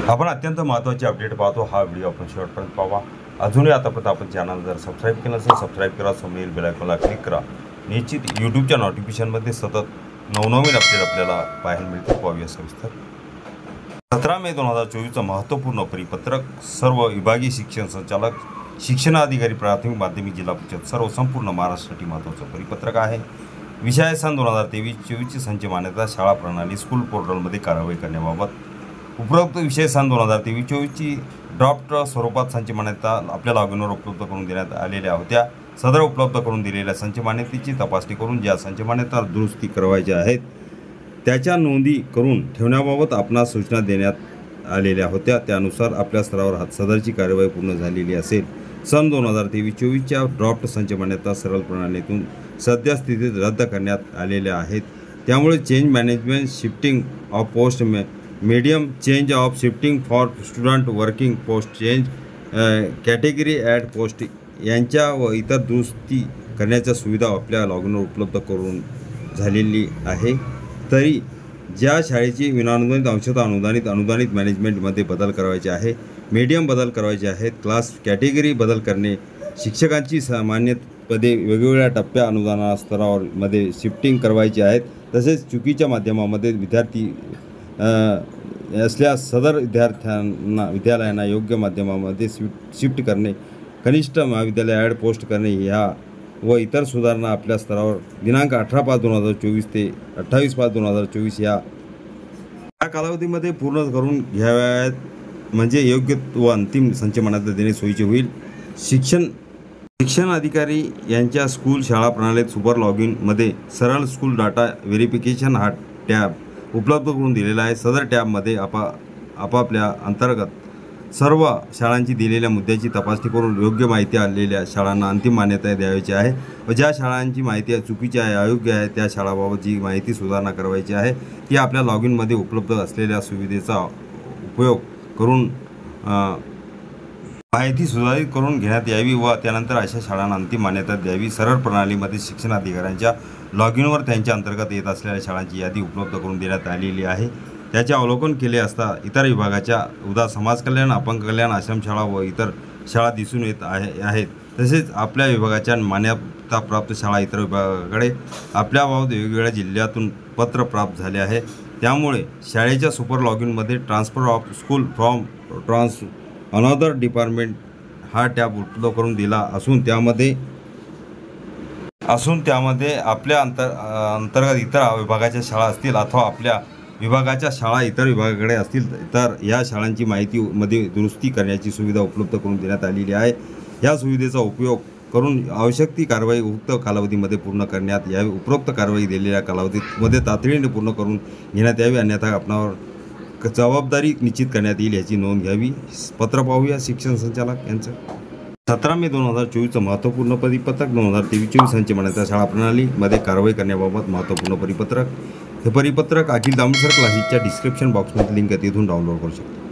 आपण अत्यंत महत्त्वाचे अपडेट पाहतो। हा व्हिडिओ आपण शेवटपर्यंत पाहा। अजूनही आतापर्यंत आपण चॅनल जर सबस्क्राईब केलं असेल सबस्क्राईब करा, समोरील बेल आयकॉनला क्लिक करा। निश्चित यूट्यूबच्या नोटिफिकेशनमध्ये सतत नवनवीन अपडेट आपल्याला पाहायला मिळतील। पाहूया सविस्तर। 17 मे 2024 महत्त्वपूर्ण परिपत्रक। सर्व विभागीय शिक्षण संचालक, शिक्षणाधिकारी, प्राथमिक माध्यमिक जिल्हा परिषद सर्व संपूर्ण महाराष्ट्रासाठी महत्त्वाचं परिपत्रक आहे। विषय सन 2023-24 संच मान्यता शाळा प्रणाली स्कूल पोर्टलमध्ये कारवाई करण्याबाबत उपरोक्त विषय सन 2023-24 ड्राफ्ट स्वरूपात संच मान्यता आपल्या लॉगिनवर उपलब्ध करून देण्यात आलेल्या होत्या। सदर उपलब्ध करून दिलेल्या संच मान्यतेची तपासणी करून ज्या संच मान्यता दुरुस्ती करवायच्या आहेत त्याच्या नोंदी करून ठेवण्याबाबत आपणास सूचना देण्यात आलेल्या होत्या। त्यानुसार आपल्या स्तरावर सदरची कार्यवाही पूर्ण झालेली असेल। सन 2023-24च्या ड्राफ्ट संच मान्यता सरळ प्रणालीतून सद्यस्थितीत रद्द करण्यात आलेल्या आहेत। त्यामुळे change management, shifting of post medium, change of shifting for student, working post change, category add post यांच्या व इतर दुरुस्ती करण्याच्या सुविधा आपल्या लॉगिनवर उपलब्ध करून झालेली आहे। तरी ज्या शाळेची विनाअनुदानित, अंशतः अनुदानित, अनुदानित मॅनेजमेंटमध्ये बदल करायचे आहे, मीडियम बदल करायचे आहेत, क्लास कॅटेगरी बदल करणे, शिक्षकांची सामान्य पदे वेगवेगळ्या टप्प्या अनुदाना स्तरावरमध्ये शिफ्टिंग करवायची आहेत, तसेच चुकीच्या माध्यमामध्ये विद्यार्थी असल्यास सदर विद्यालयांना योग्य माध्यमामध्ये शिफ्ट करणे, कनिष्ठ महाविद्यालय ॲड पोस्ट करणे ह्या व इतर सुधारणा आपल्या स्तरावर दिनांक 18/5/2024 ते 28/5/2024 या कालावधीमध्ये पूर्ण करून घ्याव्यात, म्हणजे योग्य व अंतिम संच मान्यता देणे सोयीचे होईल। शिक्षण अधिकारी यांच्या स्कूल शाळा प्रणालीत सुपर लॉगिनमध्ये सरळ स्कूल डाटा व्हेरिफिकेशन हा टॅब उपलब्ध करून दिलेला आहे। सदर टॅबमध्ये आपापल्या अंतर्गत सर्व शाळांची दिलेल्या मुद्द्याची तपासणी करून योग्य माहिती आलेल्या शाळांना अंतिम मान्यता द्यायची आहे व ज्या शाळांची माहिती चुकीची आहे, अयोग्य आहे, त्या शाळांबाबत जी माहिती सुधारणा करायची आहे ती आपल्या लॉगिनमध्ये उपलब्ध असलेल्या सुविधेचा उपयोग करून माहिती सुधारित करून घेण्यात यावी व त्यानंतर अशा शाळांना अंतिम मान्यता द्यावी। सरळ प्रणालीमध्ये शिक्षणाधिकाऱ्यांच्या लॉगिनवर त्यांच्या अंतर्गत येत असलेल्या शाळांची यादी उपलब्ध करून देण्यात आलेली आहे। त्याचे अवलोकन केले असता इतर विभागाच्या उदा समाज कल्याण, अपंग कल्याण, आश्रमशाळा व इतर शाळा दिसून येत आहेत। तसेच आपल्या विभागाच्या मान्यताप्राप्त शाळा इतर विभागाकडे आपल्याबाबत वेगवेगळ्या जिल्ह्यातून पत्र प्राप्त झाले आहे। त्यामुळे शाळेच्या सुपर लॉगिनमध्ये transfer of school from another department हा टॅब उपलब्ध करून दिला असून त्यामध्ये आपल्या अंतर्गत इतर विभागाच्या शाळा असतील अथवा आपल्या विभागाच्या शाळा इतर विभागाकडे असतील तर या शाळांची माहितीमध्ये दुरुस्ती करण्याची सुविधा उपलब्ध करून देण्यात आलेली आहे। या सुविधेचा उपयोग करून आवश्यक ती कारवाई उक्त कालावधीमध्ये पूर्ण करण्यात यावी। उपरोक्त कारवाई दिलेल्या कालावधीमध्ये तातडीने पूर्ण करून घेण्यात यावी, अन्यथा आपणावर जबाबदारी निश्चित करण्यात येईल याची नोंद घ्यावी। पत्र पाहूया शिक्षण संचालक यांचं। 17 मे 2024 महत्त्वपूर्ण परिपत्रक। 2023-24 संच मान्यता शाळा प्रणालीमध्ये कारवाई करण्याबाबत महत्त्वपूर्ण परिपत्रक। हे परिपत्रक अखिल दामोदर क्लासेसच्या डिस्क्रिप्शन बॉक्समध्ये लिंक आहे, तिथून डाउनलोड करू शकता।